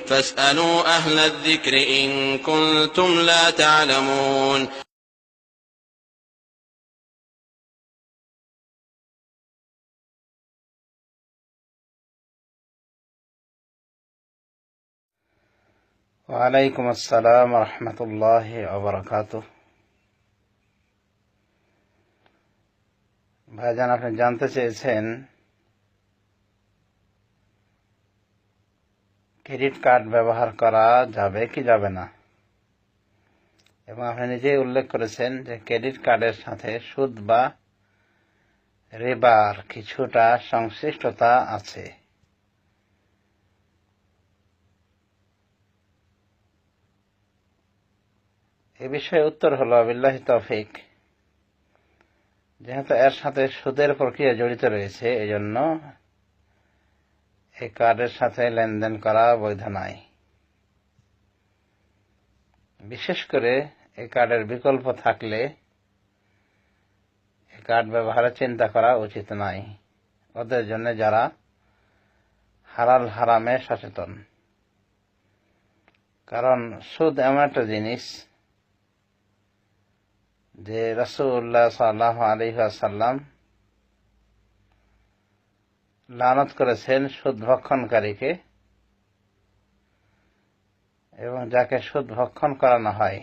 فاسألوا أهل الذكر إن كنتم لا تعلمون ওয়ালাইকুম আসসালাম রহমতুল্লাহি ওয়া বারাকাতুহু। ভাইজান, আপনি জানতে চেয়েছেন ক্রেডিট কার্ড ব্যবহার করা যাবে কি যাবে না, এবং আপনি নিজেই উল্লেখ করেছেন যে ক্রেডিট কার্ডের সাথে সুদ বা রিবার কিছুটা সংশ্লিষ্টতা আছে। এ বিষয়ে উত্তর হলো বিল্লাহি তৌফিক, যেহেতু এর সাথে সুদের প্রক্রিয়া জড়িত রয়েছে, এজন্য এই কার্ডের সাথে লেনদেন করা বৈধ নয়। বিশেষ করে এই কার্ডের বিকল্প থাকলে এই কার্ড ব্যবহারের চিন্তা করা উচিত নয় ওদের জন্য যারা হালাল হারামে সচেতন। কারণ সুদ এমন একটা জিনিস যে রাসূলুল্লাহ সাল্লাল্লাহু আলাইহি ওয়াসাল্লাম লানত করেছেন সুদ ভক্ষণকারীকে, এবং যাকে সুদ ভক্ষণ করানো হয়,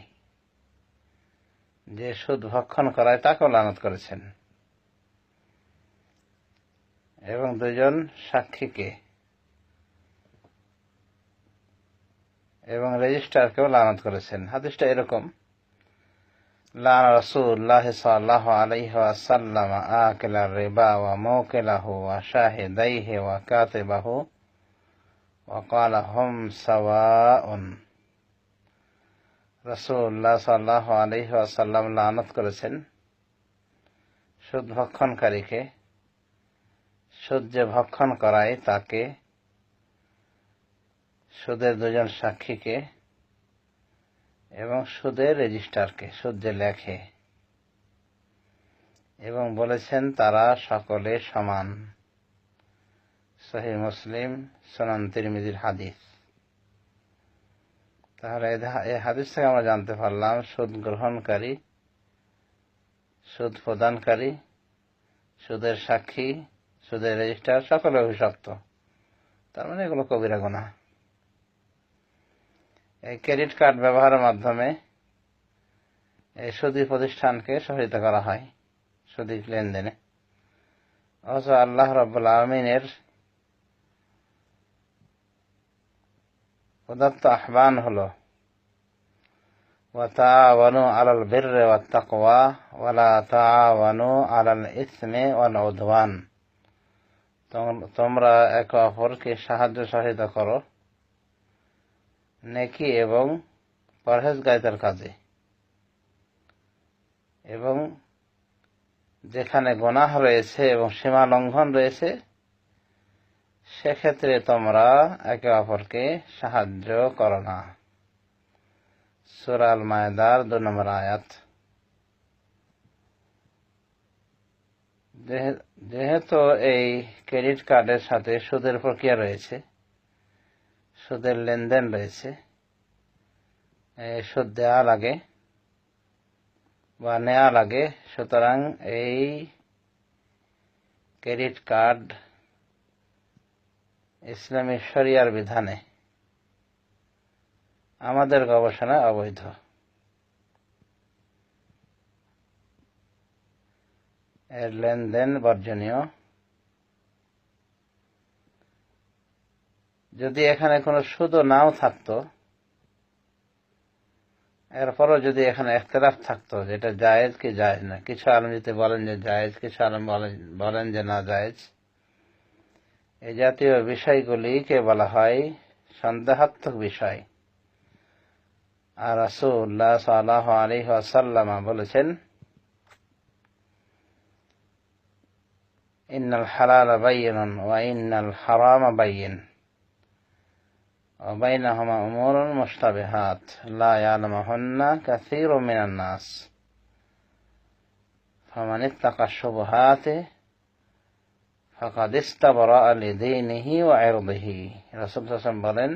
যে সুদ ভক্ষণ করায় তাকেও লানত করেছেন, এবং দুজন সাক্ষীকে এবং রেজিস্ট্রারকেও লানত করেছেন। হাদিসটা এরকম: লানা রাসূলুল্লাহ সাল্লাল্লাহু আলাইহি ওয়াসাল্লাম আকিলা রিবা ওয়া মুকিলাহু ওয়া শাহিদাইহি ওয়া কাতিবাহু ওয়া ক্বালা হুম সাওয়াউন। রাসূলুল্লাহ সাল্লাল্লাহু আলাইহি ওয়াসাল্লাম লানত করেছেন সুদ ভক্ষণকারীকে, সুদ যে ভক্ষণ করায় তাকে, সুদের দুজন সাক্ষীকে এবং সুদের রেজিস্ট্রারকে, সুদ যে লেখে, এবং বলেছেন তারা সকলে সমান। সহিহ মুসলিম, সুনান তিরমিজির হাদিস। তাহলে এই হাদিস থেকে আমরা জানতে পারলাম সুদ গ্রহণকারী, সুদ প্রদানকারী, সুদের সাক্ষী, সুদের রেজিস্ট্রার সকলে অভিশপ্ত। তার মানে এগুলো কবিরা গুনাহ। এই ক্রেডিট কার্ড ব্যবহারের মাধ্যমে এই সুদী প্রতিষ্ঠানকে সহায়তা করা হয় সুদী লেনদেনে। অথচ আল্লাহ রাব্বুল আলামিনের উদাত্ত আহ্বান হলো ওয়া তাআওয়ানু আলাল বিররি ওয়াত তাকওয়া ওয়া লা তাআওয়ানু আলাল ইসমি ওয়াল উদওয়ান। তোমরা একে অপরকে সাহায্য সহায়তা করো নেকি এবং পরহেজগারিতার কাজে, এবং যেখানে গুনাহ রয়েছে এবং সীমা লঙ্ঘন রয়েছে সেক্ষেত্রে তোমরা একে অপরকে সাহায্য করো না। সূরা আল মায়েদার 2 নম্বর আয়াত। যেহেতু এই ক্রেডিট কার্ডের সাথে সুদের প্রক্রিয়া রয়েছে, সুদের লেনদেন রয়েছে, সুদ দেওয়া লাগে বা নেওয়া লাগে, সুতরাং এই ক্রেডিট কার্ড ইসলামী শরিয়ার বিধানে আমাদের গবেষণায় অবৈধ। এর লেনদেন বর্জনীয়। যদি এখানে কোনো সুদও নাও থাকতো, এরপরও যদি এখানে ইখতিলাফ থাকতো যেটা জায়েজ কি জায়েজ না, কিছু আলেম যদি বলেন যে জায়েজ, কিছু আলেম বলেন যে না জায়েজ, এই জাতীয় বিষয়গুলিকে বলা হয় সন্দেহাত্মক বিষয়। আর রাসূলুল্লাহ সাল্লাল্লাহু আলাইহি ওয়াসাল্লাম বলেছেন, ইন্নাল হালালা বায়্যিনুন ওয়া ইন্নাল হারামা বায়্যিন ওয়া বাইনাহুমা উমুরুন মুশতাবিহাত লা ইয়ালামুহুন্না কাসীরুম মিনান নাস ফামান ইত্তাকা শুবহাতি ফাকাদ ইস্তাবরাআ লিদীনিহি ওয়া ইরদিহি। রাসূল সাল্লাল্লাহু আলাইহি ওয়াসাল্লাম বলেন,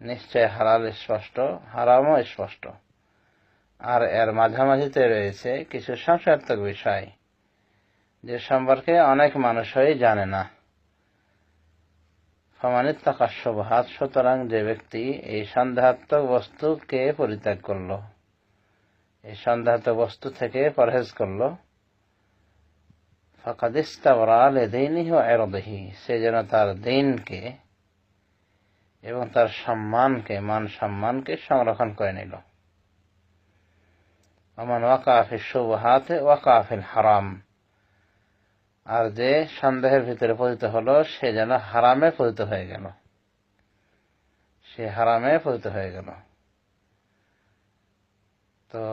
নিশ্চয় হালাল স্পষ্ট, হারামও স্পষ্ট, আর এর মাঝামাঝিতে রয়েছে কিছু সংশয়াত্মক বিষয় যে সম্পর্কে অনেক মানুষই জানে না। ফামানিত্তাকা শুবহাত, সুতরাং যে ব্যক্তি এই সন্দেহাত্মক বস্তুকে পরিত্যাগ করল, এই সন্দেহাত্মক বস্তু থেকে পরহেজ করল, ফাকাদ ইস্তাবরা লিদীনিহি ওয়া ইরদিহি, সে যেন তার দ্বীনকে এবং তার সম্মানকে, মান সম্মানকে সংরক্ষণ করে নিল। ওমান ওয়াকা ফি শুবহাতি ওয়াকা ফিল হারাম, আর যে সন্দেহের ভিতরে পতিত হলো সে যেন হারামে পতিত হয়ে গেল, সে হারামে পতিত হয়ে গেল। তো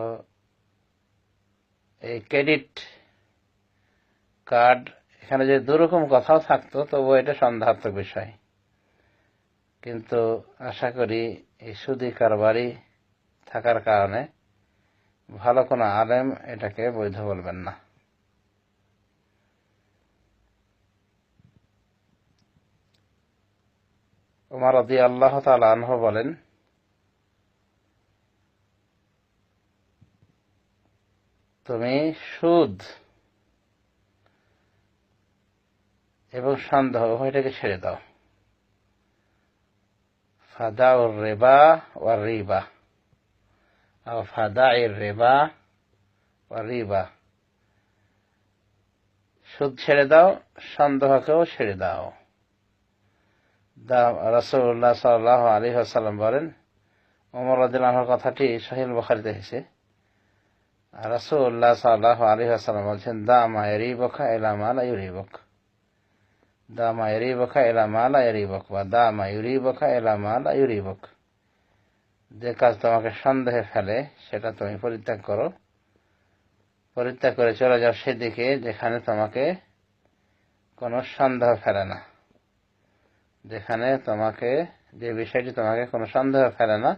এই ক্রেডিট কার্ড, এখানে যে দুরকম কথাও থাকতো তবুও এটা সন্দেহাত্মক বিষয়, কিন্তু আশা করি এই সুদী কারবারি থাকার কারণে ভালো কোনো আলেম এটাকে বৈধ বলবেন না। ওমর রাদিয়াল্লাহু তাআলা আনহু বলেন, তুমি সুদ এবং সন্দেহ উভয়টাকে ছেড়ে দাও। ফাদাউর রিবা ওয়া রিবা, আও ফাদাইর রিবা ওয়া রিবা, সুদ ছেড়ে দাও, সন্দেহকেও ছেড়ে দাও। রাসূলুল্লাহ সাল্লাল্লাহু আলাইহি ওয়াসাল্লাম বলেন, ওমর রাদিয়াল্লাহু আনহুর কথাটি সহিহ বুখারীতে এসেছে, রাসূলুল্লাহ সাল্লাল্লাহু আলাইহি ওয়াসাল্লাম বলেছেন, দা মা ইয়ারিবুকা ইলা মা লা ইউরিবুক, দা মা ইয়ারিবুকা ইলা মা লা ইয়ারিবুক, ওয়া দা মা ইউরিবুকা ইলা মা লা ইউরিবুক, যে কাজ তোমাকে সন্দেহে ফেলে সেটা তুমি পরিত্যাগ করো, পরিত্যাগ করে চলে যাও সেদিকে যেখানে তোমাকে কোনো সন্দেহ ফেলে না, যেখানে তোমাকে, যে বিষয়টি তোমাকে কোনো সন্দেহ ফেলে না,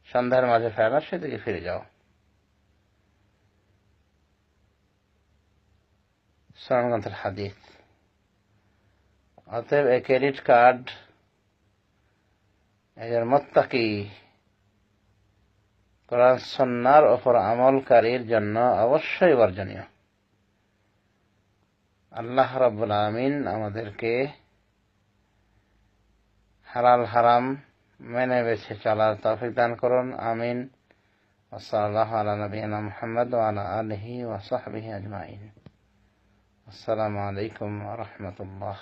সন্দেহের মাঝে ফেলে না, সেদিকে ফিরে যাও। সুনান গ্রন্থের হাদিস। অতএব এই ক্রেডিট কার্ড একজন মুত্তাকি কোরআন সুন্নাহর উপর আমলকারীর জন্য অবশ্যই বর্জনীয়। আল্লাহ রাব্বুল আলামিন আমাদেরকে হালাল হারাম মেনে বেছে চলার তৌফিক দান করুন, আমিন। ওয়া সাল্লাল্লাহু আলা নবিয়িনা মুহাম্মদ ওয়া আলা আলিহি ওয়া সাহবিহি আজমাইন। আসসালামু আলাইকুম ওয়া রাহমাতুল্লাহ।